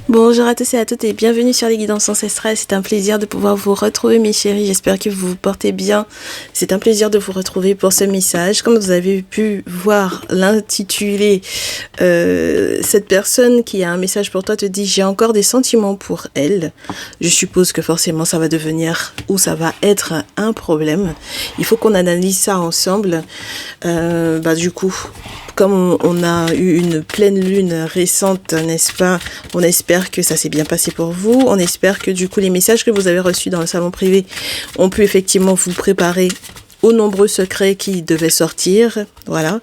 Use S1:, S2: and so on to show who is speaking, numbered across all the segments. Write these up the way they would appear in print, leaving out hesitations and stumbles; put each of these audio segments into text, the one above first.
S1: Bonjour à tous et à toutes et bienvenue sur les guidances ancestrales. C'est un plaisir de pouvoir vous retrouver mes chéris, j'espère que vous vous portez bien. C'est un plaisir de vous retrouver pour ce message. Comme vous avez pu voir l'intitulé, cette personne qui a un message pour toi te dit j'ai encore des sentiments pour elle. Je suppose que forcément ça va devenir ou ça va être un problème. Il faut qu'on analyse ça ensemble. Du coup, comme on a eu une pleine lune récente, n'est-ce pas? On espère que ça s'est bien passé pour vous. On espère que du coup les messages que vous avez reçus dans le salon privé ont pu effectivement vous préparer aux nombreux secrets qui devaient sortir. Voilà.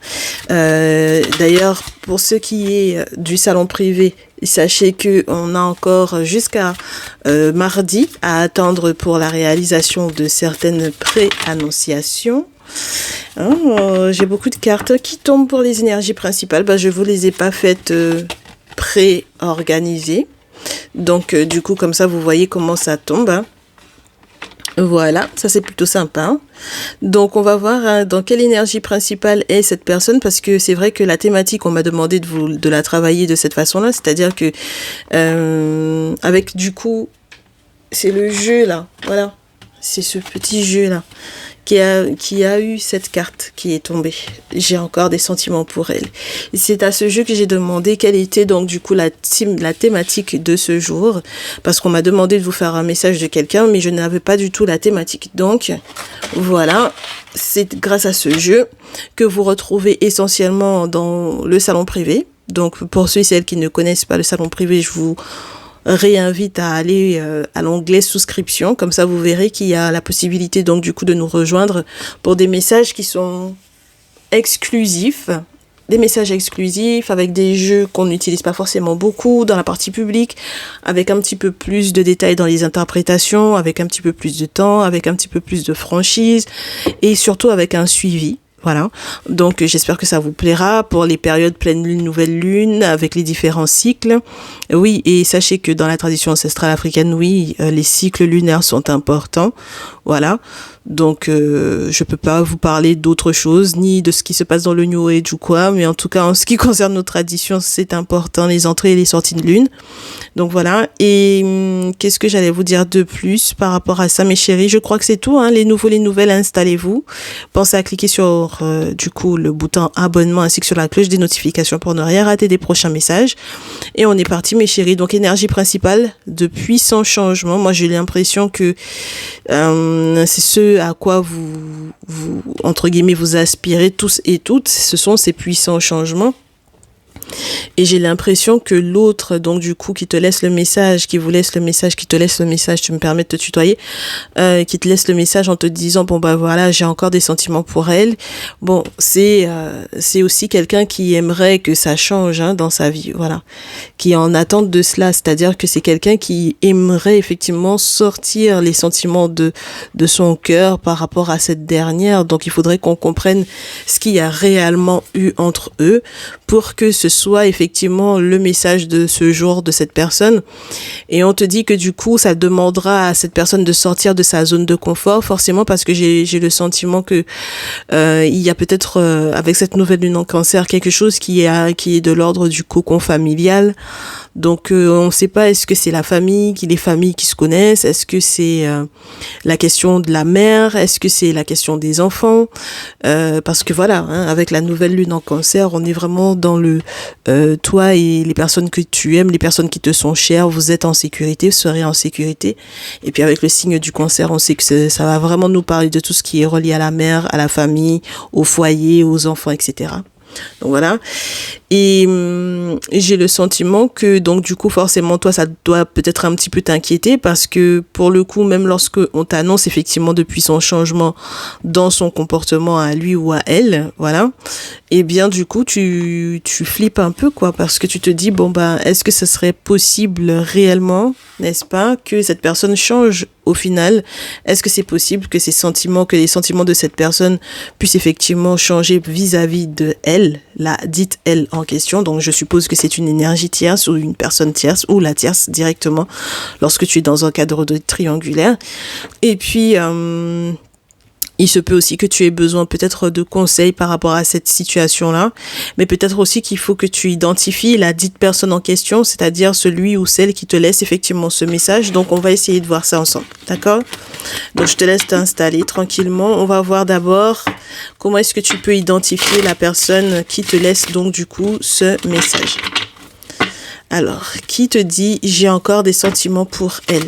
S1: D'ailleurs, pour ce qui est du salon privé, sachez que on a encore jusqu'à mardi à attendre pour la réalisation de certaines pré-annonciations. J'ai beaucoup de cartes qui tombent pour les énergies principales. Je vous les ai pas faites pré-organisées. Donc, du coup, comme ça, vous voyez comment ça tombe. Voilà, ça c'est plutôt sympa. Donc, on va voir dans quelle énergie principale est cette personne, parce que c'est vrai que la thématique, on m'a demandé de la travailler de cette façon-là. C'est-à-dire que, avec du coup, c'est le jeu là. Voilà, c'est ce petit jeu là. Qui a eu cette carte qui est tombée. J'ai encore des sentiments pour elle. Et c'est à ce jeu que j'ai demandé quelle était donc du coup la thématique de ce jour, parce qu'on m'a demandé de vous faire un message de quelqu'un, mais je n'avais pas du tout la thématique. Donc voilà, c'est grâce à ce jeu que vous retrouvez essentiellement dans le salon privé. Donc pour ceux et celles qui ne connaissent pas le salon privé, je vous réinvite à aller à l'onglet souscription, comme ça vous verrez qu'il y a la possibilité donc du coup de nous rejoindre pour des messages qui sont exclusifs, des messages exclusifs avec des jeux qu'on n'utilise pas forcément beaucoup dans la partie publique, avec un petit peu plus de détails dans les interprétations, avec un petit peu plus de temps, avec un petit peu plus de franchise et surtout avec un suivi. Voilà, donc j'espère que ça vous plaira pour les périodes pleine lune, nouvelle lune, avec les différents cycles. Oui, et sachez que dans la tradition ancestrale africaine, oui, les cycles lunaires sont importants. Voilà, donc je peux pas vous parler d'autre chose, ni de ce qui se passe dans le New Age ou quoi, mais en tout cas en ce qui concerne nos traditions, c'est important, les entrées et les sorties de lune. Donc voilà, et qu'est-ce que j'allais vous dire de plus par rapport à ça, mes chéris? Je crois que c'est tout, les nouveaux, les nouvelles, installez-vous. Pensez à cliquer sur du coup le bouton abonnement ainsi que sur la cloche des notifications pour ne rien rater des prochains messages. Et on est parti, mes chéris. Donc énergie principale de puissants changements. Moi j'ai l'impression que c'est ce à quoi vous entre guillemets vous aspirez tous et toutes. Ce sont ces puissants changements. Et j'ai l'impression que l'autre, donc du coup, qui te laisse le message, qui vous laisse le message, qui te laisse le message, tu me permets de te tutoyer, qui te laisse le message en te disant, bon voilà, j'ai encore des sentiments pour elle. Bon, c'est aussi quelqu'un qui aimerait que ça change dans sa vie, voilà, qui est en attente de cela, c'est-à-dire que c'est quelqu'un qui aimerait effectivement sortir les sentiments de son cœur par rapport à cette dernière. Donc il faudrait qu'on comprenne ce qu'il y a réellement eu entre eux pour que ce soit effectivement le message de ce jour de cette personne. Et on te dit que du coup ça demandera à cette personne de sortir de sa zone de confort, forcément, parce que j'ai le sentiment que il y a peut-être avec cette nouvelle lune en cancer quelque chose qui est de l'ordre du cocon familial. Donc on ne sait pas, est-ce que c'est la famille, les familles qui se connaissent, est-ce que c'est la question de la mère, est-ce que c'est la question des enfants, parce que voilà, avec la nouvelle lune en cancer, on est vraiment dans le toi et les personnes que tu aimes, les personnes qui te sont chères, vous êtes en sécurité, vous serez en sécurité. Et puis avec le signe du cancer, on sait que ça va vraiment nous parler de tout ce qui est relié à la mère, à la famille, au foyer, aux enfants, etc. Donc voilà. Et j'ai le sentiment que donc du coup forcément toi ça doit peut-être un petit peu t'inquiéter, parce que pour le coup, même lorsque on t'annonce effectivement depuis son changement dans son comportement à lui ou à elle, voilà, et bien du coup tu flippes un peu, quoi, parce que tu te dis est-ce que ce serait possible réellement, n'est-ce pas, que cette personne change au final? Est-ce que c'est possible que les sentiments de cette personne puissent effectivement changer vis-à-vis de elle, la dite elle en question? Donc je suppose que c'est une énergie tierce ou une personne tierce ou la tierce directement lorsque tu es dans un cadre de triangulaire. Et puis Il se peut aussi que tu aies besoin peut-être de conseils par rapport à cette situation-là, mais peut-être aussi qu'il faut que tu identifies la dite personne en question, c'est-à-dire celui ou celle qui te laisse effectivement ce message. Donc, on va essayer de voir ça ensemble, d'accord? Donc, je te laisse t'installer tranquillement. On va voir d'abord comment est-ce que tu peux identifier la personne qui te laisse donc du coup ce message. Alors, qui te dit « j'ai encore des sentiments pour elle » ?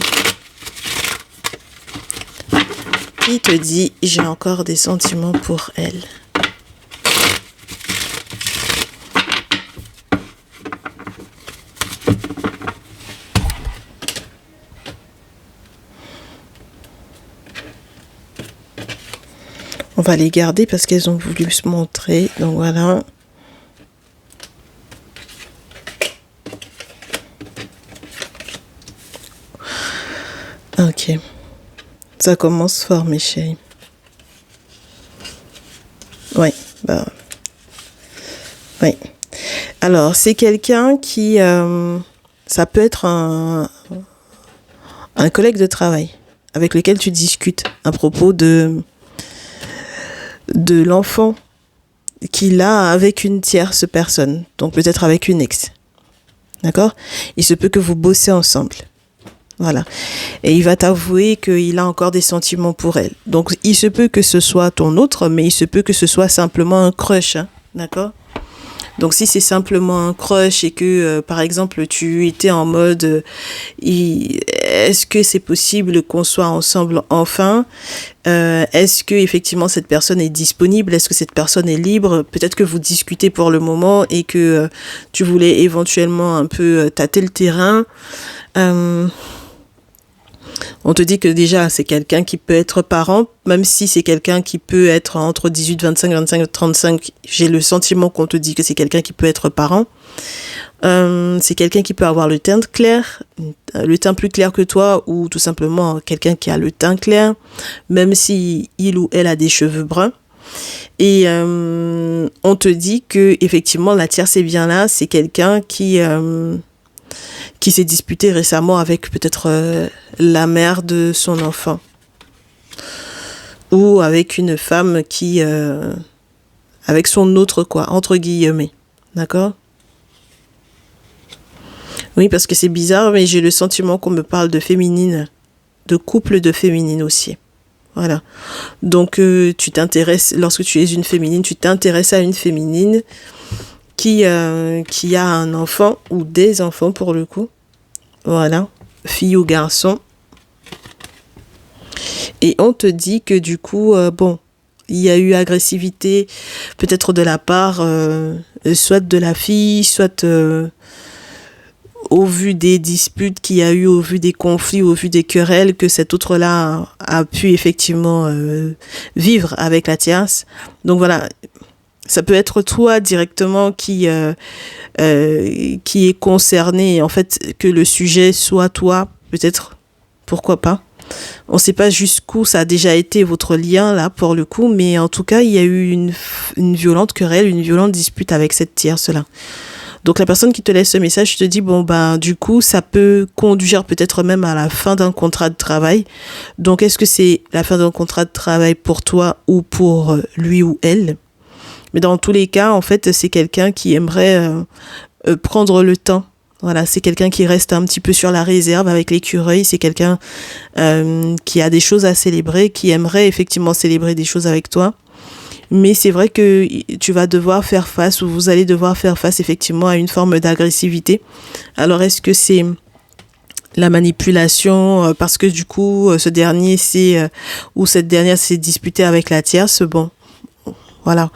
S1: Qui te dit « j'ai encore des sentiments pour elle » ? On va les garder parce qu'elles ont voulu se montrer. Donc voilà. Ok. Ça commence fort, mes chéris. Oui, bah. Oui. Alors, c'est quelqu'un qui. Ça peut être un collègue de travail avec lequel tu discutes à propos de l'enfant qu'il a avec une tierce personne. Donc, peut-être avec une ex. D'accord ? Il se peut que vous bossez ensemble. Voilà. Et il va t'avouer qu'il a encore des sentiments pour elle. Donc, il se peut que ce soit ton autre, mais il se peut que ce soit simplement un crush. Hein, d'accord ? Donc, si c'est simplement un crush et que, par exemple, tu étais en mode est-ce que c'est possible qu'on soit ensemble enfin ? Est-ce que effectivement cette personne est disponible ? Est-ce que cette personne est libre ? Peut-être que vous discutez pour le moment et que tu voulais éventuellement un peu tâter le terrain. On te dit que déjà, c'est quelqu'un qui peut être parent, même si c'est quelqu'un qui peut être entre 18, 25, 25, 35. J'ai le sentiment qu'on te dit que c'est quelqu'un qui peut être parent. C'est quelqu'un qui peut avoir le teint clair, le teint plus clair que toi, ou tout simplement quelqu'un qui a le teint clair, même si il ou elle a des cheveux bruns. Et on te dit que effectivement la tierce est bien là, c'est quelqu'un qui s'est disputé récemment avec peut-être la mère de son enfant. Ou avec une femme qui... avec son autre quoi, entre guillemets. D'accord ? Oui, parce que c'est bizarre, mais j'ai le sentiment qu'on me parle de féminine, de couple de féminine aussi. Voilà. Donc, tu t'intéresses, lorsque tu es une féminine, tu t'intéresses à une féminine qui a un enfant ou des enfants pour le coup. Voilà, fille ou garçon. Et on te dit que du coup, il y a eu agressivité peut-être de la part soit de la fille, soit au vu des disputes qu'il y a eu, au vu des conflits, au vu des querelles que cet autre-là a pu effectivement vivre avec la tierce. Donc voilà. Ça peut être toi directement qui est concerné, en fait, que le sujet soit toi, peut-être, pourquoi pas. On ne sait pas jusqu'où ça a déjà été votre lien, là, pour le coup, mais en tout cas, il y a eu une violente querelle, une violente dispute avec cette tierce-là. Donc, la personne qui te laisse ce message te dit, du coup, ça peut conduire peut-être même à la fin d'un contrat de travail. Donc, est-ce que c'est la fin d'un contrat de travail pour toi ou pour lui ou elle ? Mais dans tous les cas, en fait, c'est quelqu'un qui aimerait prendre le temps. Voilà, c'est quelqu'un qui reste un petit peu sur la réserve avec l'écureuil. C'est quelqu'un qui a des choses à célébrer, qui aimerait effectivement célébrer des choses avec toi. Mais c'est vrai que tu vas devoir faire face, ou vous allez devoir faire face effectivement à une forme d'agressivité. Alors, est-ce que c'est la manipulation parce que du coup, ce dernier ou cette dernière s'est disputée avec la tierce ? Bon. Voilà.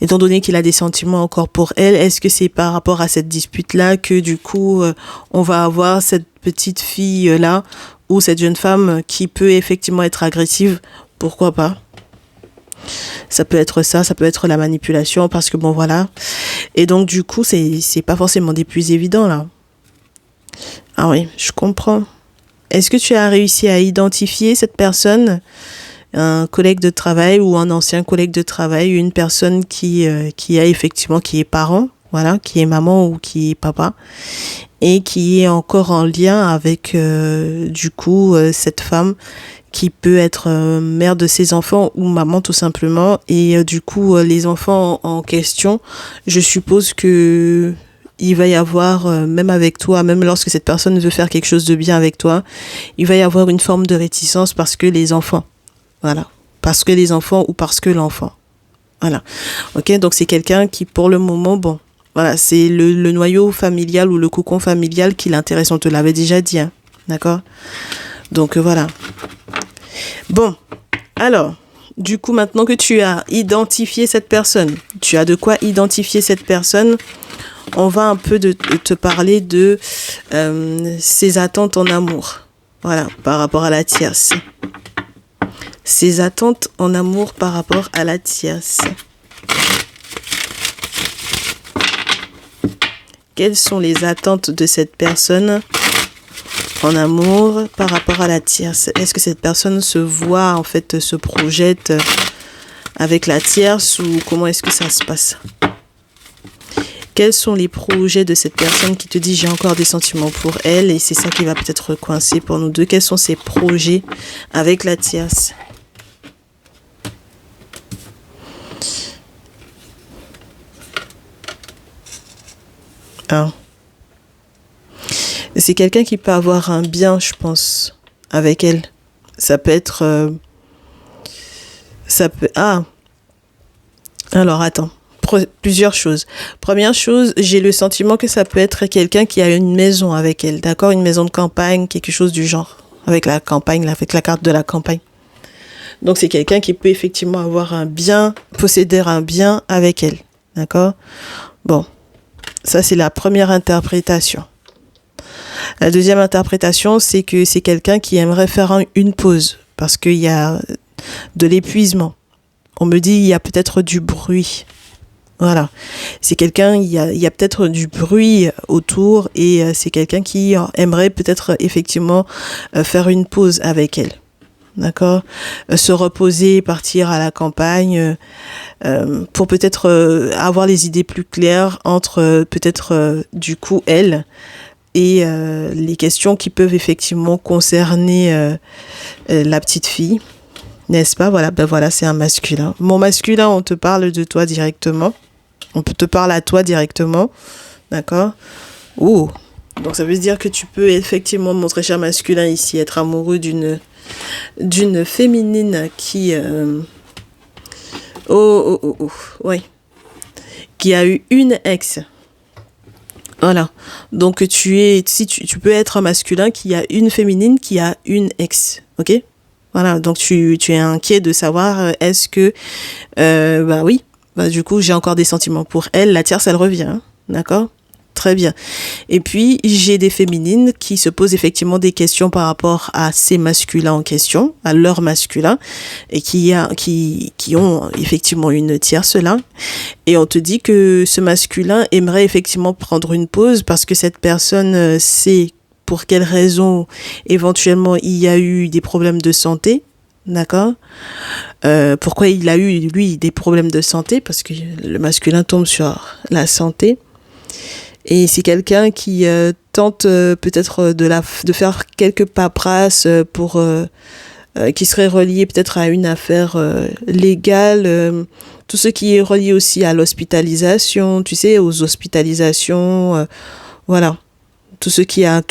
S1: Étant donné qu'il a des sentiments encore pour elle, est-ce que c'est par rapport à cette dispute-là que du coup, on va avoir cette petite fille-là ou cette jeune femme qui peut effectivement être agressive ? Pourquoi pas ? Ça peut être ça peut être la manipulation parce que voilà. Et donc du coup, c'est pas forcément des plus évidents là. Ah oui, je comprends. Est-ce que tu as réussi à identifier cette personne ? Un collègue de travail ou un ancien collègue de travail, une personne qui est parent, voilà, qui est maman ou qui est papa, et qui est encore en lien avec du coup cette femme qui peut être mère de ses enfants ou maman tout simplement. Et du coup, les enfants en question, je suppose que il va y avoir, même avec toi, même lorsque cette personne veut faire quelque chose de bien avec toi, il va y avoir une forme de réticence parce que les enfants, voilà, parce que les enfants ou parce que l'enfant. Voilà. Ok, donc c'est quelqu'un qui, pour le moment, bon, voilà, c'est le noyau familial ou le cocon familial qui l'intéresse. On te l'avait déjà dit, hein, d'accord? Donc voilà. Bon, alors, du coup, maintenant que tu as identifié cette personne, tu as de quoi identifier cette personne, on va un peu de te parler de ses attentes en amour. Voilà, par rapport à la tierce. Ses attentes en amour par rapport à la tierce. Quelles sont les attentes de cette personne en amour par rapport à la tierce? Est-ce que cette personne se voit, en fait, se projette avec la tierce ou comment est-ce que ça se passe? Quels sont les projets de cette personne qui te dit j'ai encore des sentiments pour elle et c'est ça qui va peut-être coincer pour nous deux? Quels sont ses projets avec la tierce? C'est quelqu'un qui peut avoir un bien, je pense, avec elle. Ça peut être... alors attends. Plusieurs choses. Première chose, j'ai le sentiment que ça peut être quelqu'un qui a une maison avec elle, d'accord? Une maison de campagne, quelque chose du genre. Avec la campagne, avec la carte de la campagne. Donc c'est quelqu'un qui peut effectivement avoir un bien, posséder un bien avec elle, d'accord? Bon. Ça, c'est la première interprétation. La deuxième interprétation, c'est que c'est quelqu'un qui aimerait faire une pause parce qu'il y a de l'épuisement. On me dit il y a peut-être du bruit. Voilà. C'est quelqu'un, il y a peut-être du bruit autour et c'est quelqu'un qui aimerait peut-être effectivement faire une pause avec elle. D'accord? Se reposer, partir à la campagne pour peut-être avoir les idées plus claires entre peut-être du coup elle et les questions qui peuvent effectivement concerner la petite fille, n'est-ce pas? Voilà, ben voilà, c'est un masculin. Mon masculin, on te parle de toi directement. On te parle à toi directement, d'accord? Oh, donc ça veut dire que tu peux effectivement, mon très cher masculin ici, être amoureux d'une féminine qui ouais, qui a eu une ex. Voilà. Donc tu peux être un masculin qui a une féminine qui a une ex. OK? Voilà, donc tu es inquiet de savoir est-ce que bah oui, bah du coup, j'ai encore des sentiments pour elle, la tierce elle revient, hein, d'accord? Très bien. Et puis, j'ai des féminines qui se posent effectivement des questions par rapport à ces masculins en question, à leur masculin, et qui ont effectivement une tierce là. Et on te dit que ce masculin aimerait effectivement prendre une pause parce que cette personne sait pour quelles raisons éventuellement il y a eu des problèmes de santé. D'accord? Pourquoi il a eu, lui, des problèmes de santé? Parce que le masculin tombe sur la santé. Et c'est quelqu'un qui tente peut-être de faire quelques paperasses pour qui serait relié peut-être à une affaire légale, tout ce qui est relié aussi à l'hospitalisation, tu sais, aux hospitalisations, voilà, tout ce qui a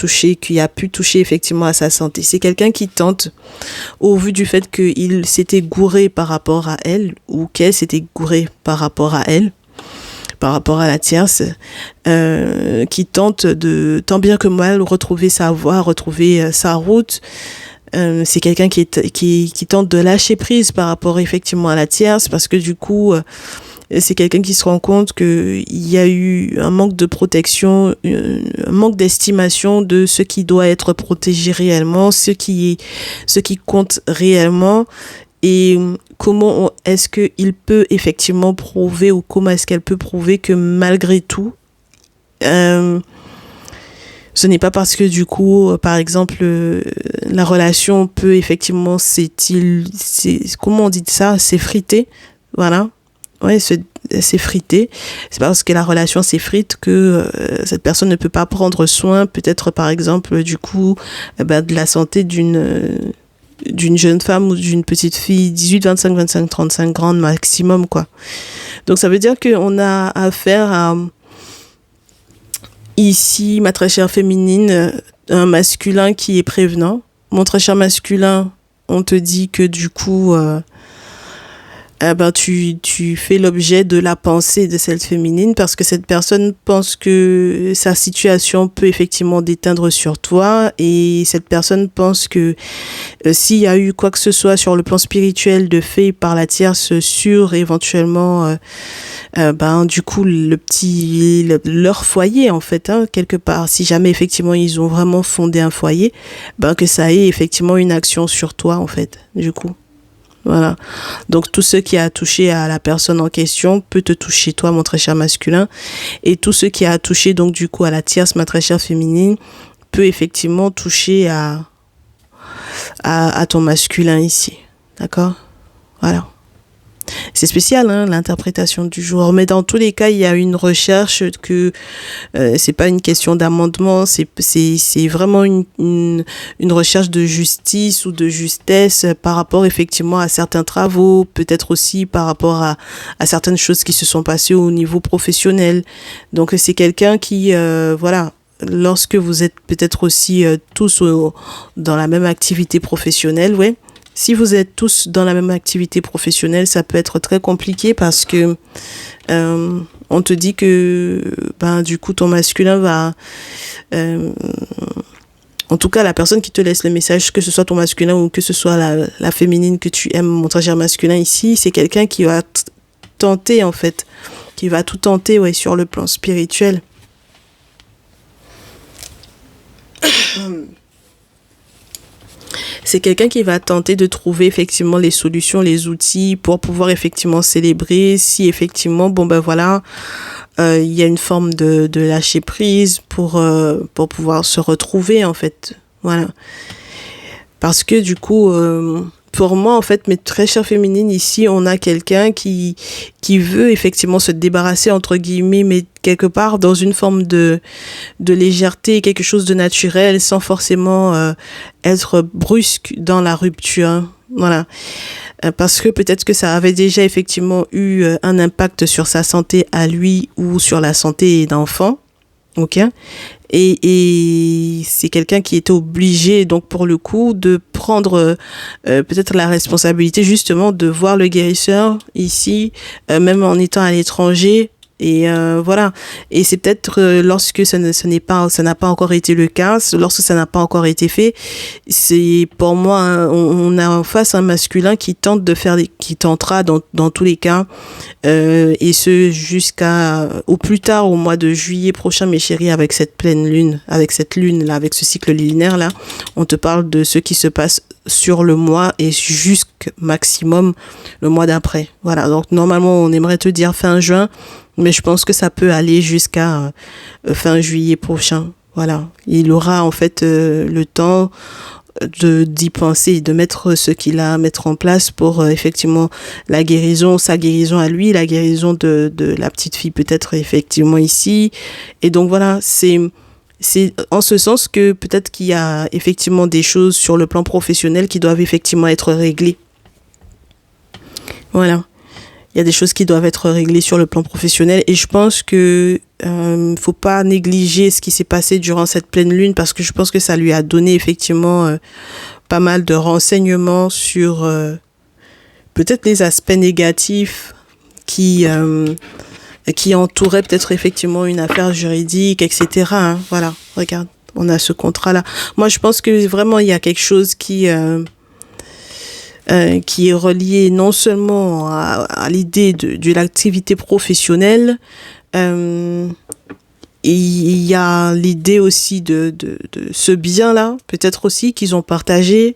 S1: pu toucher effectivement à sa santé. C'est quelqu'un qui tente, au vu du fait qu'il s'était gouré par rapport à elle, ou qu'elle s'était gourée par rapport à elle, par rapport à la tierce, qui tente de, tant bien que mal, retrouver sa voie, retrouver sa route. C'est quelqu'un qui tente de lâcher prise par rapport effectivement à la tierce, parce que du coup, c'est quelqu'un qui se rend compte qu'il y a eu un manque de protection, un manque d'estimation de ce qui doit être protégé réellement, ce qui compte réellement. Et comment est-ce qu'il peut effectivement prouver ou comment est-ce qu'elle peut prouver que malgré tout, ce n'est pas parce que du coup, par exemple, la relation peut effectivement comment on dit ça, s'effriter, voilà, ouais, s'effriter. C'est parce que la relation s'effrite que cette personne ne peut pas prendre soin, peut-être par exemple, du coup, de la santé d'une jeune femme ou d'une petite fille, 18, 25, 25, 35 grandes maximum, quoi. Donc ça veut dire qu'on a affaire à, ici, ma très chère féminine, un masculin qui est prévenant. Mon très cher masculin, on te dit que du coup, tu fais l'objet de la pensée de cette féminine parce que cette personne pense que sa situation peut effectivement déteindre sur toi et cette personne pense que s'il y a eu quoi que ce soit sur le plan spirituel de fait par la tierce sur éventuellement du coup leur foyer en fait, hein, quelque part, si jamais effectivement ils ont vraiment fondé un foyer, que ça ait effectivement une action sur toi en fait, du coup. Voilà. Donc tout ce qui a touché à la personne en question peut te toucher toi, mon très cher masculin, et tout ce qui a touché donc du coup à la tierce, ma très chère féminine, peut effectivement toucher à ton masculin ici. D'accord? Voilà. C'est spécial, hein, l'interprétation du jour. Mais dans tous les cas, il y a une recherche que c'est pas une question d'amendement, c'est vraiment une recherche de justice ou de justesse par rapport effectivement à certains travaux, peut-être aussi par rapport à certaines choses qui se sont passées au niveau professionnel. Donc c'est quelqu'un qui, voilà, lorsque vous êtes peut-être aussi tous dans la même activité professionnelle, ouais. Si vous êtes tous dans la même activité professionnelle, ça peut être très compliqué parce que on te dit que du coup ton masculin va en tout cas la personne qui te laisse le message, que ce soit ton masculin ou que ce soit la féminine que tu aimes, mon très cher masculin ici, c'est quelqu'un qui va tenter en fait, qui va tout tenter, ouais, sur le plan spirituel. C'est quelqu'un qui va tenter de trouver effectivement les solutions, les outils pour pouvoir effectivement célébrer si effectivement, il y a une forme de lâcher prise pour pouvoir se retrouver en fait. Voilà. Parce que du coup, pour moi, en fait, mes très chères féminines, ici, on a quelqu'un qui veut effectivement se débarrasser, entre guillemets, mais quelque part dans une forme de légèreté, quelque chose de naturel, sans forcément être brusque dans la rupture. Voilà. Parce que peut-être que ça avait déjà effectivement eu un impact sur sa santé à lui ou sur la santé d'enfant. Ok. Et c'est quelqu'un qui était obligé, donc pour le coup, de prendre peut-être la responsabilité justement de voir le guérisseur ici, même en étant à l'étranger. Et voilà. Et c'est peut-être lorsque ça n'a pas encore été le cas, lorsque ça n'a pas encore été fait, c'est pour moi, on a en face un masculin qui tentera dans tous les cas, et ce jusqu'à au plus tard au mois de juillet prochain, mes chéris, avec cette pleine lune, avec cette lune là, avec ce cycle lunaire là, on te parle de ce qui se passe sur le mois et jusqu'au maximum le mois d'après. Voilà. Donc normalement on aimerait te dire fin juin. Mais je pense que ça peut aller jusqu'à fin juillet prochain. Voilà. Il aura en fait le temps d'y penser, de mettre ce qu'il a à mettre en place pour effectivement sa guérison à lui, la guérison de la petite fille peut-être effectivement ici. Et donc voilà, c'est en ce sens que peut-être qu'il y a effectivement des choses sur le plan professionnel qui doivent effectivement être réglées. Voilà. Il y a des choses qui doivent être réglées sur le plan professionnel et je pense que faut pas négliger ce qui s'est passé durant cette pleine lune parce que je pense que ça lui a donné effectivement pas mal de renseignements sur peut-être les aspects négatifs qui entouraient peut-être effectivement une affaire juridique, etc. Hein. Voilà, regarde, on a ce contrat-là. Moi, je pense que vraiment il y a quelque chose qui est relié non seulement à l'idée de l'activité professionnelle, il y a l'idée aussi de ce bien-là, peut-être aussi qu'ils ont partagé.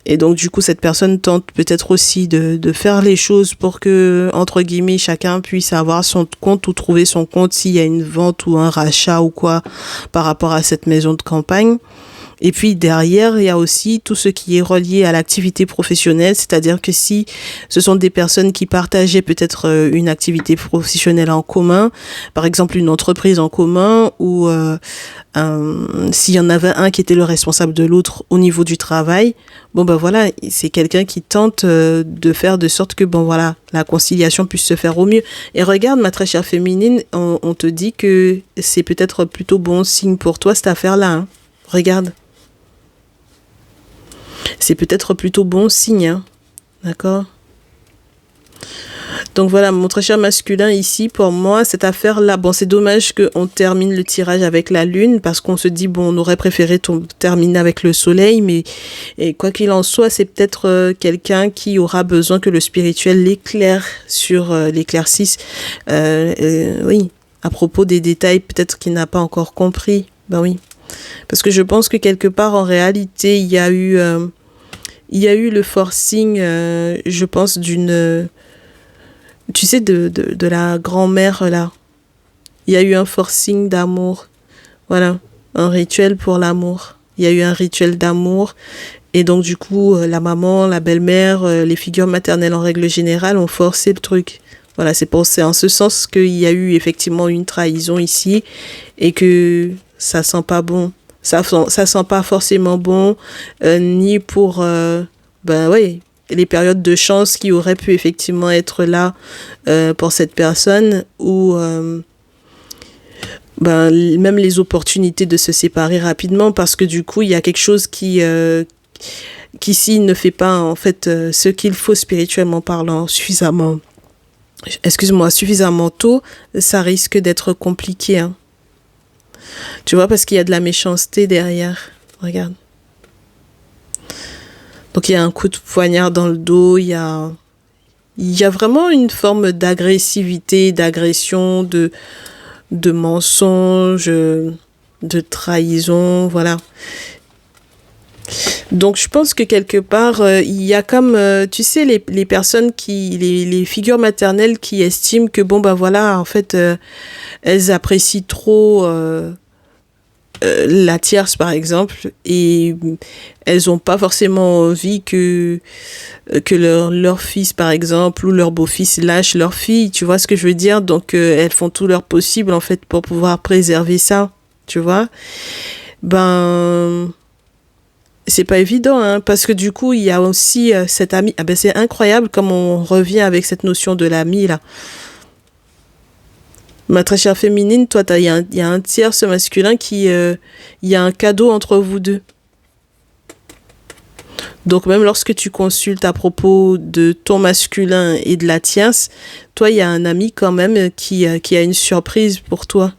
S1: Et donc, du coup, cette personne tente peut-être aussi de faire les choses pour que, entre guillemets, chacun puisse avoir son compte ou trouver son compte s'il y a une vente ou un rachat ou quoi par rapport à cette maison de campagne. Et puis derrière, il y a aussi tout ce qui est relié à l'activité professionnelle, c'est-à-dire que si ce sont des personnes qui partageaient peut-être une activité professionnelle en commun, par exemple une entreprise en commun, ou s'il y en avait un qui était le responsable de l'autre au niveau du travail, bon ben voilà, c'est quelqu'un qui tente de faire de sorte que bon voilà, la conciliation puisse se faire au mieux. Et regarde, ma très chère féminine, on te dit que c'est peut-être plutôt bon signe pour toi cette affaire-là, hein. Regarde. C'est peut-être plutôt bon signe, hein. D'accord? Donc voilà, mon très cher masculin ici, pour moi, cette affaire-là, bon, c'est dommage qu'on termine le tirage avec la lune, parce qu'on se dit, bon, on aurait préféré terminer avec le soleil, mais et quoi qu'il en soit, c'est peut-être quelqu'un qui aura besoin que le spirituel l'éclaire sur l'éclaircisse. Oui, à propos des détails, peut-être qu'il n'a pas encore compris. Ben oui. Parce que je pense que quelque part, en réalité, il y a eu le forcing, je pense, tu sais, de la grand-mère, là. Il y a eu un forcing d'amour. Voilà, un rituel pour l'amour. Il y a eu un rituel d'amour. Et donc, du coup, la maman, la belle-mère, les figures maternelles en règle générale ont forcé le truc. Voilà, c'est en ce sens qu'il y a eu effectivement une trahison ici et que ça sent pas bon. Ça sent pas forcément bon, ni pour, ben oui, les périodes de chance qui auraient pu effectivement être là pour cette personne, ou ben, même les opportunités de se séparer rapidement, parce que du coup, il y a quelque chose qui s'il ne fait pas en fait ce qu'il faut spirituellement parlant suffisamment tôt, ça risque d'être compliqué, hein. Tu vois, parce qu'il y a de la méchanceté derrière. Regarde. Donc il y a un coup de poignard dans le dos, il y a vraiment une forme d'agressivité, d'agression, de mensonge, de trahison, voilà. Donc je pense que quelque part, il y a comme, tu sais, les personnes les figures maternelles qui estiment que bon, ben voilà, en fait, elles apprécient trop la tierce, par exemple, et elles n'ont pas forcément envie que leur fils, par exemple, ou leur beau-fils lâche leur fille, tu vois ce que je veux dire? Donc elles font tout leur possible, en fait, pour pouvoir préserver ça, tu vois? Ben... c'est pas évident, hein, parce que du coup, il y a aussi cet ami. Ah ben, c'est incroyable comme on revient avec cette notion de l'ami, là. Ma très chère féminine, toi, il y a un tierce masculin qui... il y a un cadeau entre vous deux. Donc, même lorsque tu consultes à propos de ton masculin et de la tierce, toi, il y a un ami quand même qui a une surprise pour toi.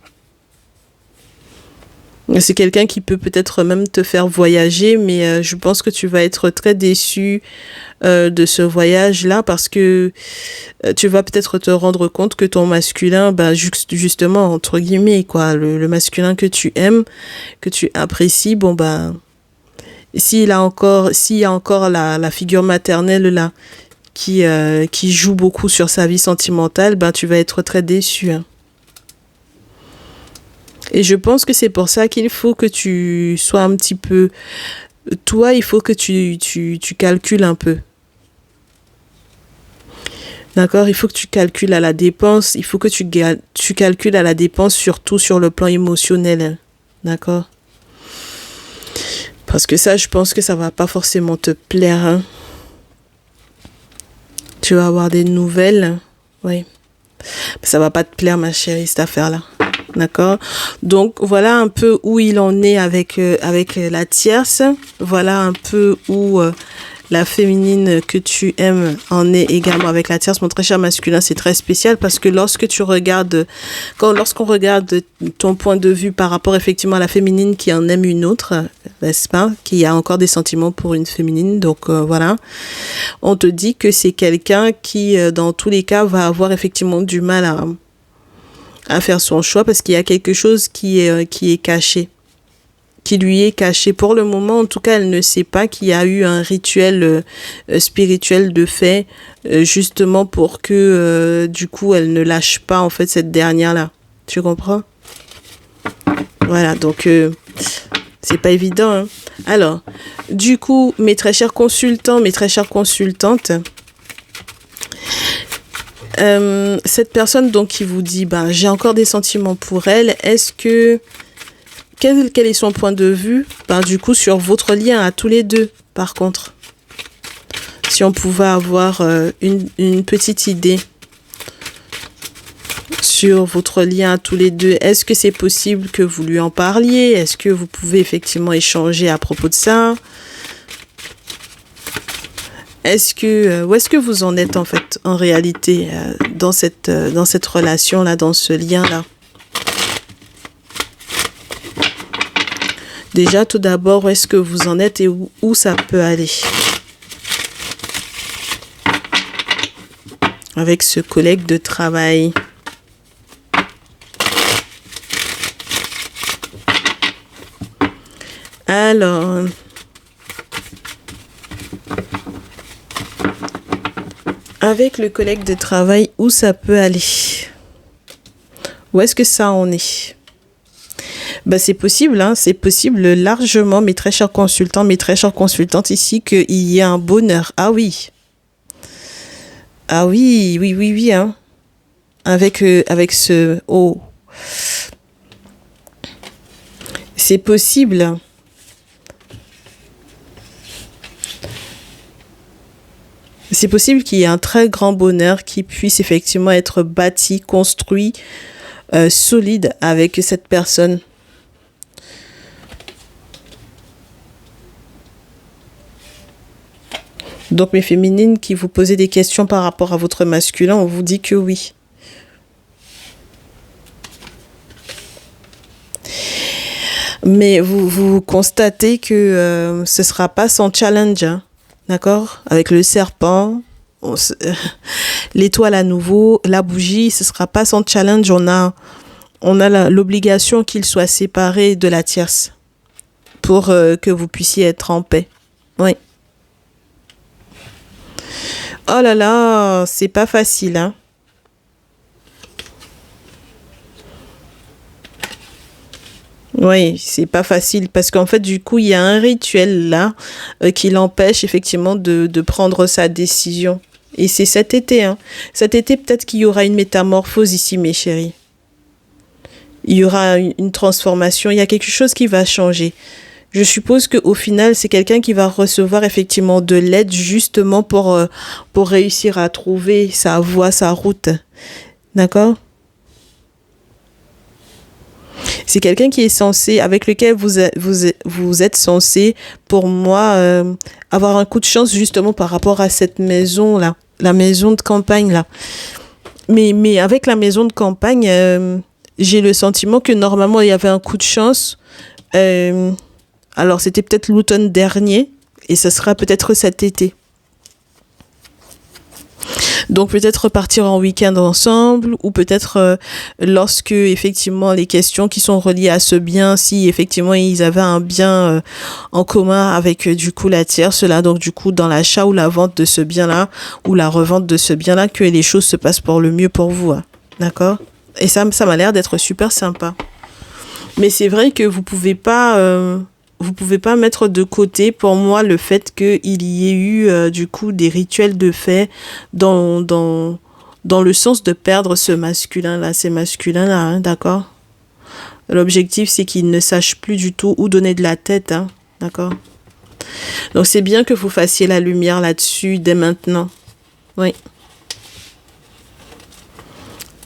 S1: C'est quelqu'un qui peut peut-être même te faire voyager, mais je pense que tu vas être très déçu de ce voyage-là, parce que tu vas peut-être te rendre compte que ton masculin, bah, justement, entre guillemets, quoi, le masculin que tu aimes, que tu apprécies, bon, bah, s'il y a encore la figure maternelle là, qui joue beaucoup sur sa vie sentimentale, ben, tu vas être très déçu, hein. Et je pense que c'est pour ça qu'il faut que tu sois un petit peu... Toi, il faut que tu calcules un peu. D'accord? Il faut que tu calcules à la dépense. Il faut que tu calcules à la dépense, surtout sur le plan émotionnel. D'accord? Parce que ça, je pense que ça va pas forcément te plaire, hein. Tu vas avoir des nouvelles. Oui. Mais ça va pas te plaire, ma chérie, cette affaire-là. D'accord? Donc, voilà un peu où il en est avec la tierce. Voilà un peu où la féminine que tu aimes en est également avec la tierce. Mon très cher masculin, c'est très spécial parce que lorsqu'on regarde ton point de vue par rapport effectivement à la féminine qui en aime une autre, n'est-ce pas? Qui a encore des sentiments pour une féminine. Donc, voilà. On te dit que c'est quelqu'un qui, dans tous les cas, va avoir effectivement du mal à faire son choix parce qu'il y a quelque chose qui est caché, qui lui est caché. Pour le moment, en tout cas, elle ne sait pas qu'il y a eu un rituel spirituel de fait, justement pour que, du coup, elle ne lâche pas, en fait, cette dernière-là. Tu comprends? Voilà, donc, c'est pas évident, hein. Alors, du coup, mes très chers consultants, mes très chères consultantes, cette personne donc qui vous dit, bah, j'ai encore des sentiments pour elle, quel est son point de vue, bah, du coup, sur votre lien à tous les deux, par contre? Si on pouvait avoir une petite idée sur votre lien à tous les deux, est-ce que c'est possible que vous lui en parliez? Est-ce que vous pouvez effectivement échanger à propos de ça? Où est-ce que vous en êtes en fait, en réalité, dans cette relation-là, dans ce lien-là? Déjà, tout d'abord, où est-ce que vous en êtes et où ça peut aller? Avec ce collègue de travail. Alors, avec le collègue de travail, où ça peut aller? Où est-ce que ça en est? Ben, c'est possible, hein, c'est possible largement, mes très chers consultants, mes très chères consultantes ici, qu'il y ait un bonheur. Ah oui. Ah oui, oui, oui, oui, hein. Avec ce... Oh. C'est possible. C'est possible qu'il y ait un très grand bonheur qui puisse effectivement être bâti, construit, solide avec cette personne. Donc mes féminines qui vous posez des questions par rapport à votre masculin, on vous dit que oui. Mais vous constatez que ce ne sera pas sans challenge, hein, d'accord? Avec le serpent, l'étoile à nouveau, la bougie, ce ne sera pas sans challenge. On a l'obligation qu'il soit séparé de la tierce pour que vous puissiez être en paix. Oui. Oh là là, c'est pas facile, hein. Oui, c'est pas facile parce qu'en fait, du coup, il y a un rituel là qui l'empêche effectivement de prendre sa décision. Et c'est cet été, hein. Cet été, peut-être qu'il y aura une métamorphose ici, mes chéris. Il y aura une transformation, il y a quelque chose qui va changer. Je suppose qu'au final, c'est quelqu'un qui va recevoir effectivement de l'aide justement pour réussir à trouver sa voie, sa route. D'accord? C'est quelqu'un qui est censé, avec lequel vous êtes censé, pour moi, avoir un coup de chance justement par rapport à cette maison-là, la maison de campagne-là. Mais avec la maison de campagne, j'ai le sentiment que normalement, il y avait un coup de chance. Alors, c'était peut-être l'automne dernier et ce sera peut-être cet été. Donc peut-être partir en week-end ensemble ou peut-être lorsque effectivement les questions qui sont reliées à ce bien, si effectivement ils avaient un bien en commun avec du coup la tierce là, donc du coup dans l'achat ou la vente de ce bien-là ou la revente de ce bien-là, que les choses se passent pour le mieux pour vous, hein. D'accord? Et ça m'a l'air d'être super sympa. Mais c'est vrai que vous pouvez pas mettre de côté pour moi le fait qu'il y ait eu du coup des rituels de fait dans le sens de perdre ce masculin-là, ces masculins-là, hein, d'accord? L'objectif, c'est qu'il ne sache plus du tout où donner de la tête, hein, d'accord? Donc c'est bien que vous fassiez la lumière là-dessus dès maintenant. Oui.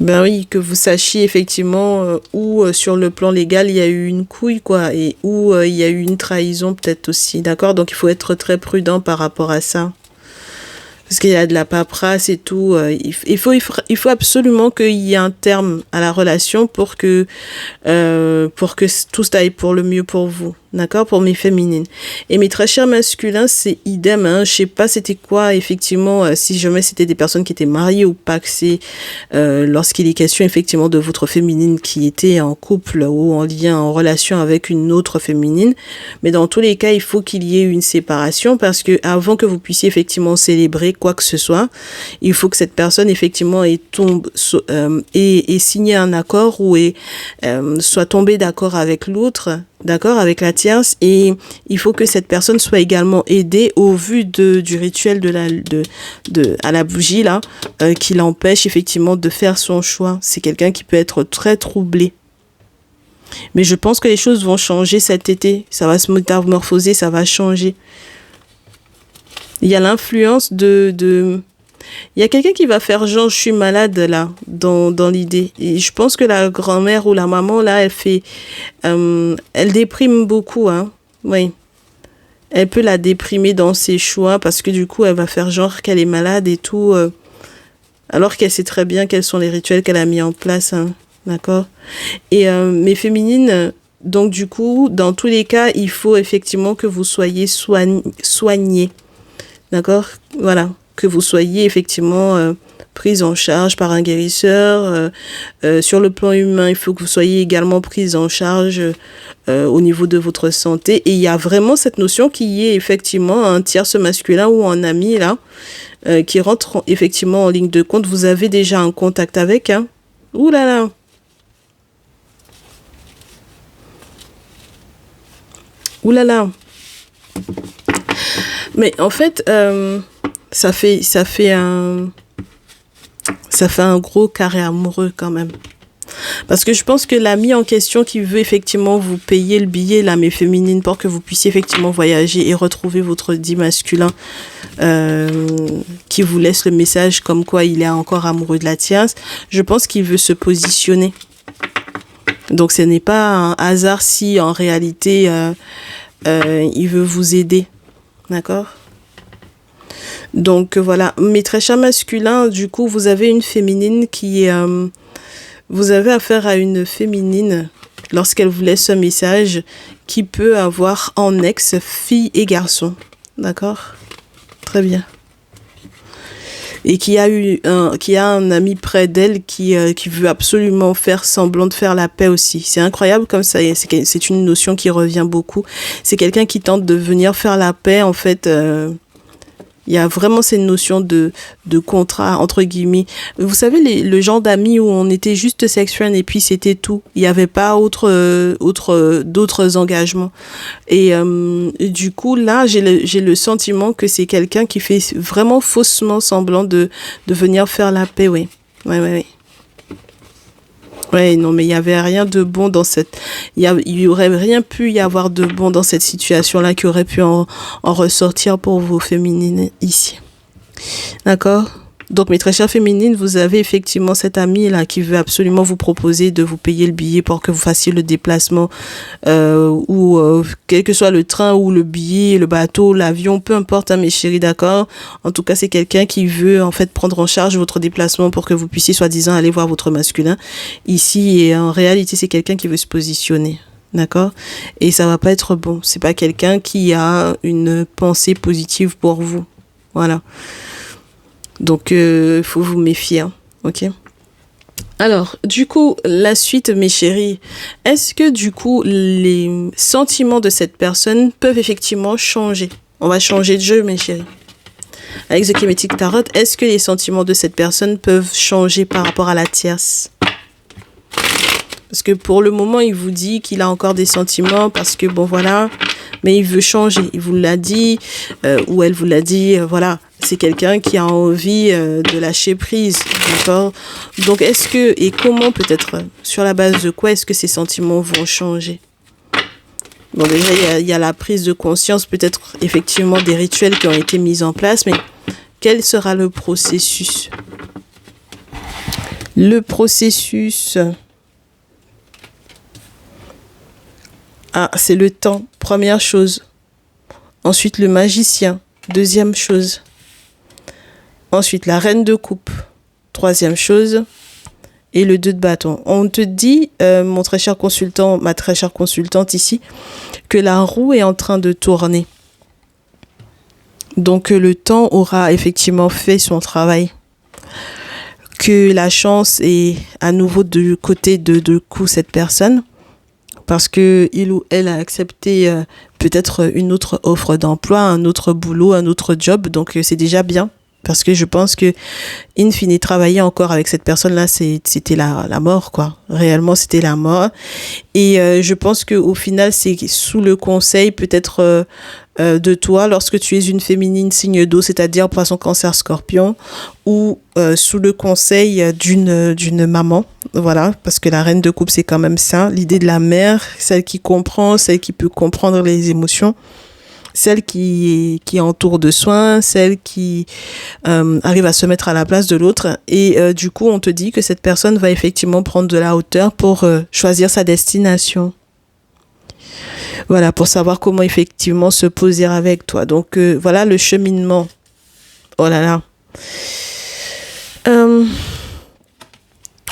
S1: Ben oui, que vous sachiez effectivement où sur le plan légal il y a eu une couille quoi et où il y a eu une trahison peut-être aussi, d'accord? Donc il faut être très prudent par rapport à ça. Parce qu'il y a de la paperasse et tout. Il faut absolument qu'il y ait un terme à la relation pour que tout aille pour le mieux pour vous. D'accord? Pour mes féminines. Et mes très chers masculins, c'est idem, hein. Je sais pas c'était quoi, effectivement, si jamais c'était des personnes qui étaient mariées ou pas, que c'est lorsqu'il est question, effectivement, de votre féminine qui était en couple ou en lien, en relation avec une autre féminine. Mais dans tous les cas, il faut qu'il y ait une séparation parce que avant que vous puissiez, effectivement, célébrer quoi que ce soit, il faut que cette personne, effectivement, ait signé un accord ou soit tombée d'accord avec l'autre d'accord, avec la tierce, et il faut que cette personne soit également aidée au vu du rituel à la bougie là, qui l'empêche effectivement de faire son choix. C'est quelqu'un qui peut être très troublé. Mais je pense que les choses vont changer cet été. Ça va se métamorphoser, ça va changer. Il y a l'influence Il y a quelqu'un qui va faire genre, je suis malade là, dans l'idée. Et je pense que la grand-mère ou la maman là, elle déprime beaucoup, hein. Oui. Elle peut la déprimer dans ses choix parce que du coup, elle va faire genre qu'elle est malade et tout, alors qu'elle sait très bien quels sont les rituels qu'elle a mis en place, hein. D'accord. Et mais féminine, donc du coup, dans tous les cas, il faut effectivement que vous soyez soignés. D'accord. Voilà. Que vous soyez effectivement prise en charge par un guérisseur. Sur le plan humain, il faut que vous soyez également prise en charge au niveau de votre santé. Et il y a vraiment cette notion qui est effectivement un tierce masculin ou un ami là, qui rentre effectivement en ligne de compte. Vous avez déjà un contact avec, hein. Ouh là là. Ouh là là. Mais en fait, ça fait un gros carré amoureux quand même. Parce que je pense que l'ami en question qui veut effectivement vous payer le billet, l'âme féminine, pour que vous puissiez effectivement voyager et retrouver votre dit masculin, qui vous laisse le message comme quoi il est encore amoureux de la tierce, je pense qu'il veut se positionner. Donc ce n'est pas un hasard si en réalité il veut vous aider. D'accord? Donc voilà, mes très chers masculins, du coup vous avez une féminine qui est... vous avez affaire à une féminine lorsqu'elle vous laisse un message qui peut avoir en ex fille et garçon. D'accord? Très bien. Et qui a un ami près d'elle qui veut absolument faire semblant de faire la paix aussi. C'est incroyable comme ça, c'est une notion qui revient beaucoup. C'est quelqu'un qui tente de venir faire la paix, en fait. Il y a vraiment cette notion de contrat, entre guillemets. Vous savez, le genre d'amis où on était juste sexuel et puis c'était tout. Il n'y avait pas d'autres engagements. Et du coup, là, j'ai le sentiment que c'est quelqu'un qui fait vraiment faussement semblant de venir faire la paix, oui. Oui. Ouais, non, mais il y avait rien de bon dans il y aurait rien pu y avoir de bon dans cette situation-là qui aurait pu en ressortir pour vos féminines ici. D'accord? Donc, mes très chères féminines, vous avez effectivement cet ami-là qui veut absolument vous proposer de vous payer le billet pour que vous fassiez le déplacement, quel que soit le train ou le billet, le bateau, l'avion, peu importe, hein, mes chéris, d'accord? En tout cas, c'est quelqu'un qui veut, en fait, prendre en charge votre déplacement pour que vous puissiez, soi-disant, aller voir votre masculin ici. Et en réalité, c'est quelqu'un qui veut se positionner. D'accord? Et ça va pas être bon. C'est pas quelqu'un qui a une pensée positive pour vous. Voilà. Donc, faut vous méfier, hein, ok? Alors, du coup, la suite, mes chéris, est-ce que, du coup, les sentiments de cette personne peuvent effectivement changer? On va changer de jeu, mes chéris. Avec The Kemetic Tarot, est-ce que les sentiments de cette personne peuvent changer par rapport à la tierce? Parce que pour le moment, il vous dit qu'il a encore des sentiments parce que, bon, voilà, mais il veut changer. Il vous l'a dit, ou elle vous l'a dit, voilà. C'est quelqu'un qui a envie de lâcher prise, d'accord? Donc, est-ce que, et comment peut-être, sur la base de quoi est-ce que ces sentiments vont changer? Bon, déjà, il y a la prise de conscience, peut-être effectivement des rituels qui ont été mis en place, mais quel sera le processus? Le processus... Ah, c'est le temps, première chose. Ensuite, le magicien, deuxième chose. Ensuite, la reine de coupe, troisième chose. Et le 2 de bâton. On te dit, mon très cher consultant, ma très chère consultante ici, que la roue est en train de tourner. Donc, le temps aura effectivement fait son travail. Que la chance est à nouveau du côté de cette personne. Parce que il ou elle a accepté peut-être une autre offre d'emploi, un autre boulot, un autre job. Donc, c'est déjà bien. Parce que je pense que, in fine, travailler encore avec cette personne-là, c'était la mort, quoi. Réellement, c'était la mort. Et je pense qu'au final, c'est sous le conseil peut-être de toi, lorsque tu es une féminine signe d'eau, c'est-à-dire poisson, cancer, scorpion, ou sous le conseil d'une maman. Voilà, parce que la reine de coupe, c'est quand même ça. L'idée de la mère, celle qui comprend, celle qui peut comprendre les émotions. Celle qui entoure de soins, celle qui arrive à se mettre à la place de l'autre. Et du coup, on te dit que cette personne va effectivement prendre de la hauteur pour choisir sa destination. Voilà, pour savoir comment effectivement se poser avec toi. Donc, voilà le cheminement. Oh là là.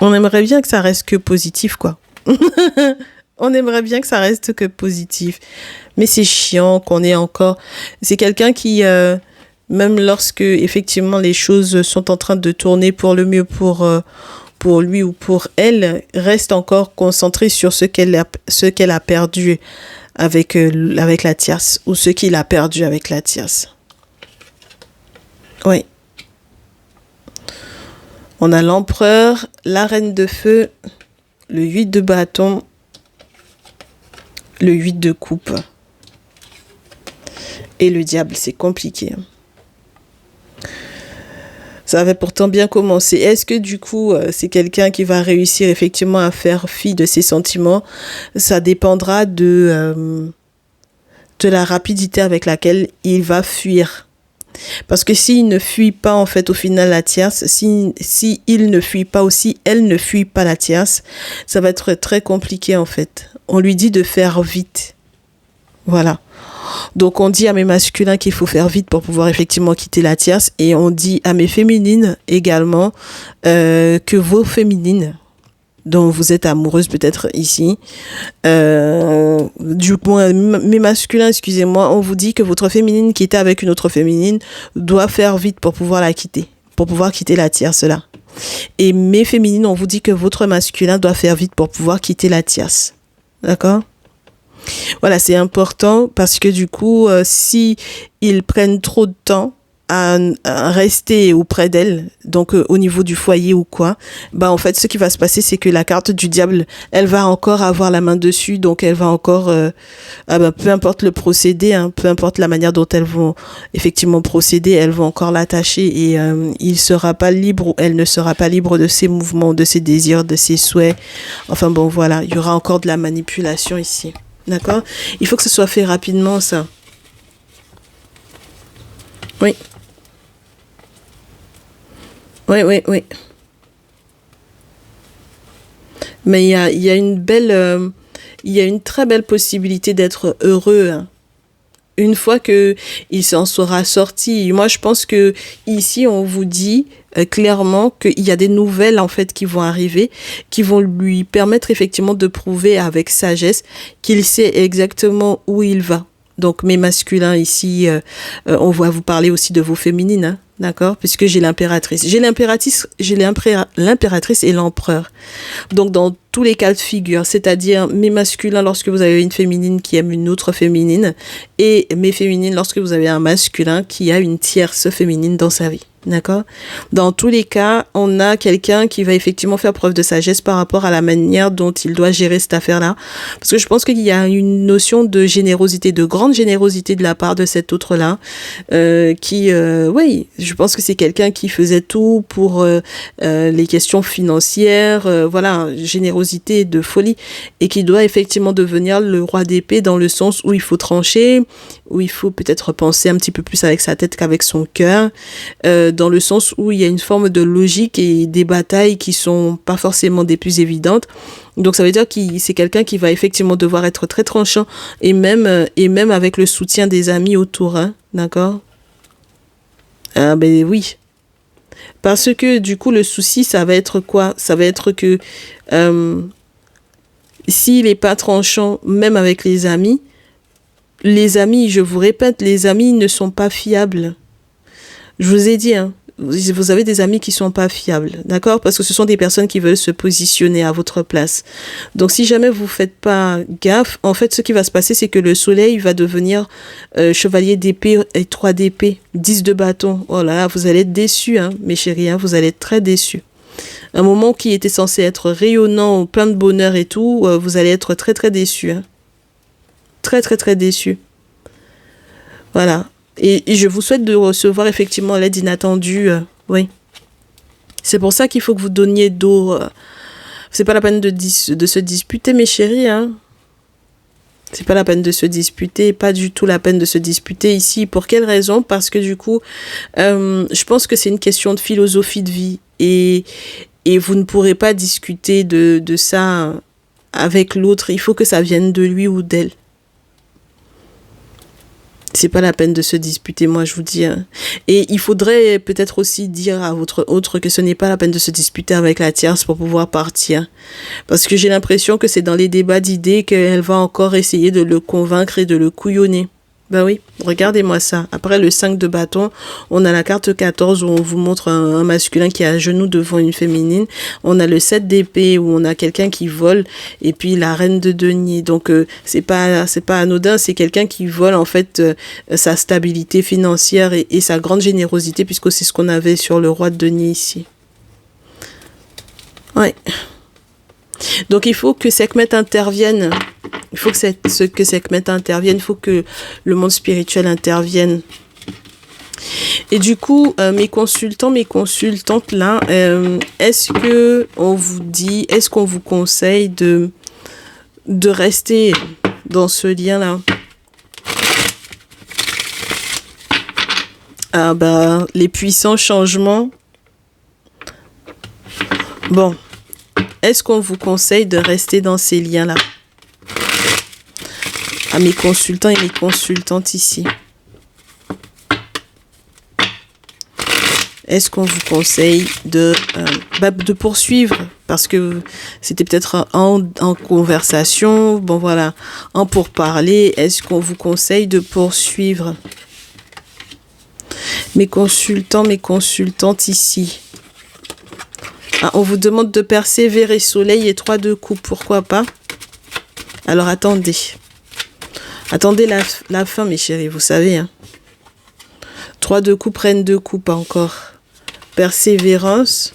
S1: On aimerait bien que ça reste que positif, quoi. On aimerait bien que ça reste que positif. Mais c'est chiant qu'on ait encore... C'est quelqu'un qui, même lorsque effectivement les choses sont en train de tourner pour le mieux pour lui ou pour elle, reste encore concentré sur ce qu'elle a perdu avec la tierce, ou ce qu'il a perdu avec la tierce. Oui. On a l'empereur, la reine de feu, le 8 de bâton, le 8 de coupe et le diable. C'est compliqué. Ça avait pourtant bien commencé. Est-ce que du coup, c'est quelqu'un qui va réussir effectivement à faire fi de ses sentiments? Ça dépendra de la rapidité avec laquelle il va fuir. Parce que s'il ne fuit pas, en fait, au final, la tierce, si il ne fuit pas aussi, elle ne fuit pas la tierce, ça va être très compliqué, en fait. On lui dit de faire vite. Voilà. Donc, on dit à mes masculins qu'il faut faire vite pour pouvoir effectivement quitter la tierce. Et on dit à mes féminines également que vos féminines, dont vous êtes amoureuse peut-être ici, du moins mes masculins, excusez-moi, on vous dit que votre féminine qui était avec une autre féminine doit faire vite pour pouvoir la quitter, pour pouvoir quitter la tierce là. Et mes féminines, on vous dit que votre masculin doit faire vite pour pouvoir quitter la tierce. D'accord ? Voilà, c'est important parce que du coup, si ils prennent trop de temps à rester auprès d'elle, donc au niveau du foyer ou quoi, bah en fait ce qui va se passer c'est que la carte du diable, elle va encore avoir la main dessus, donc elle va encore peu importe le procédé, hein, peu importe la manière dont elles vont effectivement procéder, elles vont encore l'attacher et il sera pas libre ou elle ne sera pas libre de ses mouvements, de ses désirs, de ses souhaits. Enfin bon voilà, il y aura encore de la manipulation ici. D'accord ? Il faut que ce soit fait rapidement, ça. Oui. Oui. Mais il y a une belle... il y a une très belle possibilité d'être heureux, hein. Une fois que il s'en sera sorti. Moi, je pense que ici, on vous dit clairement qu'il y a des nouvelles en fait qui vont arriver, qui vont lui permettre effectivement de prouver avec sagesse qu'il sait exactement où il va. Donc mes masculins ici, on va vous parler aussi de vos féminines, hein, d'accord? Puisque j'ai l'impératrice. J'ai l'impératrice et l'empereur. Donc dans tous les cas de figure, c'est-à-dire mes masculins lorsque vous avez une féminine qui aime une autre féminine et mes féminines lorsque vous avez un masculin qui a une tierce féminine dans sa vie. D'accord? Dans tous les cas, on a quelqu'un qui va effectivement faire preuve de sagesse par rapport à la manière dont il doit gérer cette affaire-là. Parce que je pense qu'il y a une notion de générosité, de grande générosité de la part de cet autre-là, oui, je pense que c'est quelqu'un qui faisait tout pour les questions financières, voilà, générosité de folie, et qui doit effectivement devenir le roi d'épée dans le sens où il faut trancher, où il faut peut-être penser un petit peu plus avec sa tête qu'avec son cœur, dans le sens où il y a une forme de logique et des batailles qui sont pas forcément des plus évidentes. Donc ça veut dire que c'est quelqu'un qui va effectivement devoir être très tranchant et même avec le soutien des amis autour, hein, d'accord? Ah ben oui. Parce que du coup le souci ça va être quoi? Ça va être que s'il est pas tranchant même avec les amis, je vous répète, les amis ne sont pas fiables. Je vous ai dit, hein, vous avez des amis qui sont pas fiables, d'accord? Parce que ce sont des personnes qui veulent se positionner à votre place. Donc, si jamais vous faites pas gaffe, en fait, ce qui va se passer, c'est que le soleil va devenir chevalier d'épée et 3 d'épée, 10 de bâton. Oh là là, vous allez être déçus, hein, mes chéris, hein, vous allez être très déçus. Un moment qui était censé être rayonnant, plein de bonheur et tout, vous allez être très très déçus, hein. Très très très déçus. Voilà. Et je vous souhaite de recevoir effectivement l'aide inattendue. Oui. C'est pour ça qu'il faut que vous donniez d'eau. C'est pas la peine de se disputer, mes chéris. Hein. C'est pas la peine de se disputer. Pas du tout la peine de se disputer ici. Pour quelle raison? Parce que du coup, je pense que c'est une question de philosophie de vie. Et vous ne pourrez pas discuter de ça avec l'autre. Il faut que ça vienne de lui ou d'elle. C'est pas la peine de se disputer, moi je vous dis. Hein. Et il faudrait peut-être aussi dire à votre autre que ce n'est pas la peine de se disputer avec la tierce pour pouvoir partir. Parce que j'ai l'impression que c'est dans les débats d'idées qu'elle va encore essayer de le convaincre et de le couillonner. Ben oui, regardez-moi ça. Après le 5 de bâton, on a la carte 14 où on vous montre un masculin qui est à genoux devant une féminine. On a le 7 d'épée où on a quelqu'un qui vole et puis la reine de denier. Donc c'est pas anodin, c'est quelqu'un qui vole en fait sa stabilité financière et sa grande générosité puisque c'est ce qu'on avait sur le roi de denier ici. Ouais. Donc il faut que Sekhmet intervienne. Il faut que Sekhmet intervienne. Il faut que le monde spirituel intervienne. Et du coup, mes consultantes là, est-ce qu'on vous conseille de rester dans ce lien là? Ah bah, les puissants changements. Bon. Est-ce qu'on vous conseille de rester dans ces liens-là? À mes consultants et mes consultantes ici. Est-ce qu'on vous conseille de poursuivre? Parce que c'était peut-être en conversation, bon voilà, en pourparler. Est-ce qu'on vous conseille de poursuivre? Mes consultants, mes consultantes ici. Ah, on vous demande de persévérer, soleil et 3 de coupe, pourquoi pas? Alors attendez. Attendez la fin, mes chéris, vous savez. Hein. 3 de coupe, reine de coupe encore. Persévérance.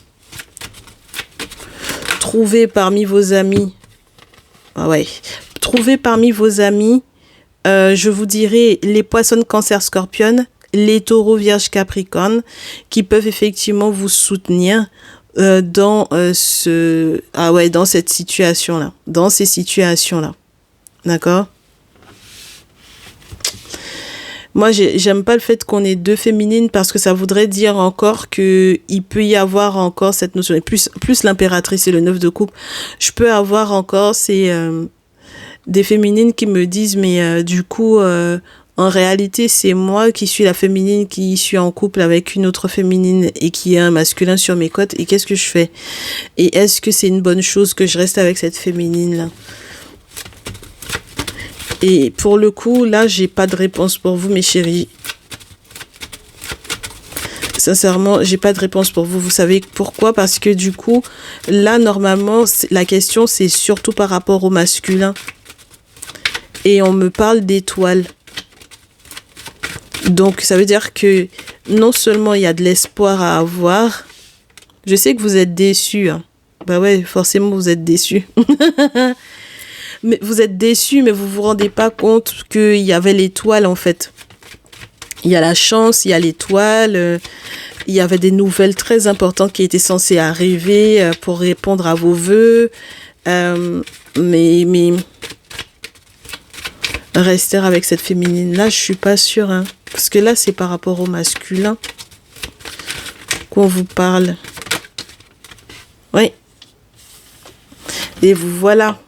S1: Trouvez parmi vos amis. Ah ouais. Trouvez parmi vos amis, je vous dirais, les poissons, cancer, scorpion, les taureaux, vierge, capricorne, qui peuvent effectivement vous soutenir dans cette situation-là, dans ces situations-là. D'accord? Moi, j'aime pas le fait qu'on ait 2 féminines parce que ça voudrait dire encore que il peut y avoir encore cette notion. Et plus l'impératrice et le 9 de coupe, je peux avoir encore des féminines qui me disent mais du coup en réalité, c'est moi qui suis la féminine, qui suis en couple avec une autre féminine et qui a un masculin sur mes côtes. Et qu'est-ce que je fais? Et est-ce que c'est une bonne chose que je reste avec cette féminine-là? Et pour le coup, là, j'ai pas de réponse pour vous, mes chéris. Sincèrement, j'ai pas de réponse pour vous. Vous savez pourquoi? Parce que du coup, là, normalement, la question, c'est surtout par rapport au masculin. Et on me parle d'étoiles. Donc, ça veut dire que non seulement il y a de l'espoir à avoir, je sais que vous êtes déçus. Hein. Bah ouais, forcément, vous êtes déçus. Mais vous êtes déçus, mais vous vous rendez pas compte qu'il y avait l'étoile, en fait. Il y a la chance, il y a l'étoile. Il y avait des nouvelles très importantes qui étaient censées arriver pour répondre à vos vœux. Mais rester avec cette féminine-là, je suis pas sûre. Hein. Parce que là, c'est par rapport au masculin qu'on vous parle. Oui. Et vous voilà.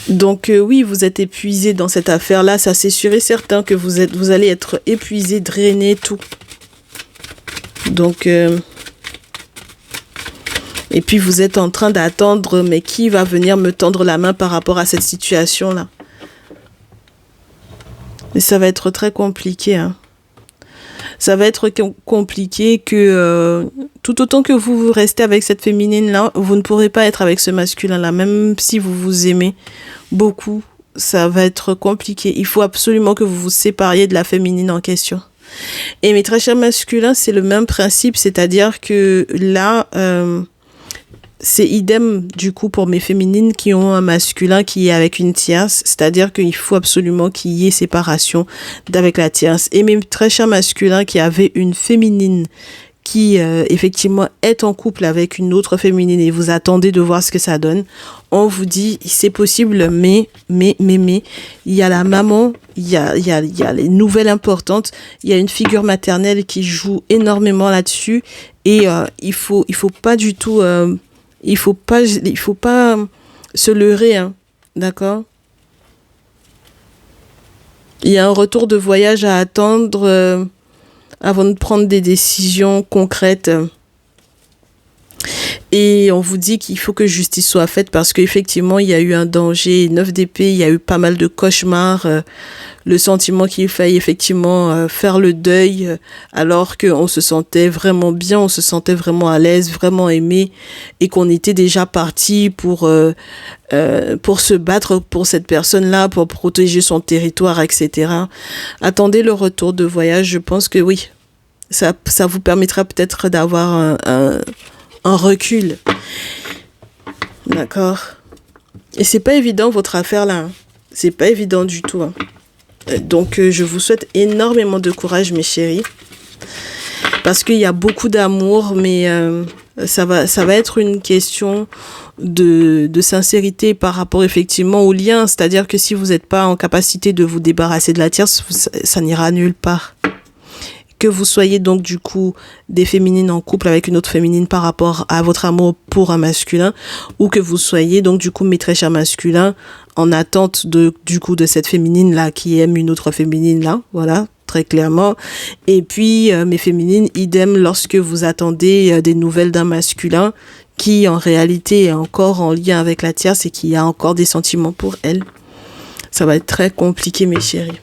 S1: Donc oui, vous êtes épuisé dans cette affaire-là. Ça, c'est sûr et certain que vous allez être épuisé, drainé, tout. Donc... Et puis vous êtes en train d'attendre, mais qui va venir me tendre la main par rapport à cette situation-là? Et ça va être très compliqué, hein. Ça va être compliqué que tout autant que vous restez avec cette féminine-là, vous ne pourrez pas être avec ce masculin-là, même si vous vous aimez beaucoup. Ça va être compliqué. Il faut absolument que vous vous sépariez de la féminine en question. Et mes très chers masculins, c'est le même principe, c'est-à-dire que là, c'est idem du coup pour mes féminines qui ont un masculin qui est avec une tierce, c'est-à-dire qu'il faut absolument qu'il y ait séparation d'avec la tierce. Et mes très chers masculins qui avaient une féminine qui effectivement est en couple avec une autre féminine et vous attendez de voir ce que ça donne, on vous dit c'est possible, mais il y a la maman, il y a les nouvelles importantes, il y a une figure maternelle qui joue énormément là-dessus et il faut pas du tout il faut pas se leurrer, hein, d'accord? Il y a un retour de voyage à attendre avant de prendre des décisions concrètes. Et on vous dit qu'il faut que justice soit faite parce qu'effectivement, il y a eu un danger. 9 d'épée, il y a eu pas mal de cauchemars. Le sentiment qu'il faille effectivement faire le deuil alors qu'on se sentait vraiment bien, on se sentait vraiment à l'aise, vraiment aimé et qu'on était déjà parti pour se battre pour cette personne-là, pour protéger son territoire, etc. Attendez le retour de voyage. Je pense que oui, ça vous permettra peut-être d'avoir un recul. D'accord. Et c'est pas évident votre affaire là. Hein. C'est pas évident du tout. Hein. Donc je vous souhaite énormément de courage mes chéris. Parce qu'il y a beaucoup d'amour, mais ça va être une question de sincérité par rapport effectivement au lien. C'est-à-dire que si vous n'êtes pas en capacité de vous débarrasser de la tierce, ça n'ira nulle part. Que vous soyez donc du coup des féminines en couple avec une autre féminine par rapport à votre amour pour un masculin, ou que vous soyez donc du coup mes très chers masculins en attente du coup de cette féminine là qui aime une autre féminine là, voilà, très clairement. Et puis mes féminines, idem lorsque vous attendez des nouvelles d'un masculin qui en réalité est encore en lien avec la tierce et qui a encore des sentiments pour elle. Ça va être très compliqué mes chéris.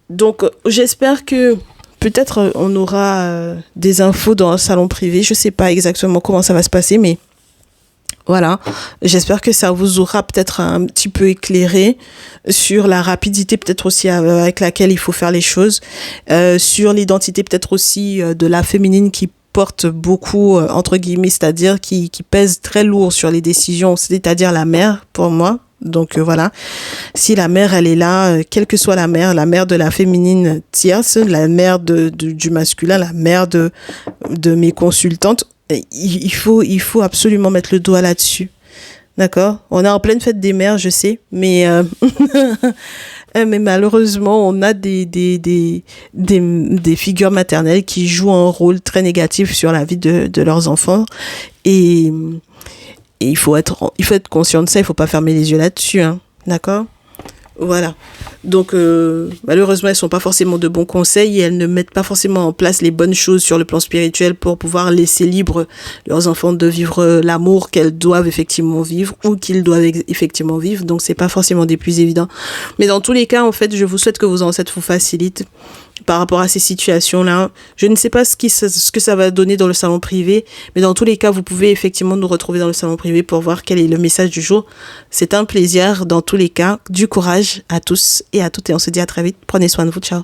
S1: Donc j'espère que peut-être on aura des infos dans le salon privé. Je ne sais pas exactement comment ça va se passer, mais voilà. J'espère que ça vous aura peut-être un petit peu éclairé sur la rapidité peut-être aussi avec laquelle il faut faire les choses, sur l'identité peut-être aussi de la féminine qui porte beaucoup, entre guillemets, c'est-à-dire qui pèse très lourd sur les décisions, c'est-à-dire la mère pour moi. Donc voilà, si la mère elle est là, quelle que soit la mère de la féminine tierce, la mère du masculin, la mère de mes consultantes, il faut absolument mettre le doigt là-dessus. D'accord? On est en pleine fête des mères, je sais, mais mais malheureusement, on a des figures maternelles qui jouent un rôle très négatif sur la vie de leurs enfants et il faut être conscient de ça, il faut pas fermer les yeux là-dessus, hein. D'accord? Voilà. Donc, malheureusement, elles sont pas forcément de bons conseils et elles ne mettent pas forcément en place les bonnes choses sur le plan spirituel pour pouvoir laisser libre leurs enfants de vivre l'amour qu'elles doivent effectivement vivre ou qu'ils doivent effectivement vivre. Donc, c'est pas forcément des plus évidents. Mais dans tous les cas, en fait, je vous souhaite que vos ancêtres vous facilitent par rapport à ces situations-là. Je ne sais pas ce que ça va donner dans le salon privé, mais dans tous les cas, vous pouvez effectivement nous retrouver dans le salon privé pour voir quel est le message du jour. C'est un plaisir dans tous les cas. Du courage à tous et à toutes et on se dit à très vite. Prenez soin de vous. Ciao.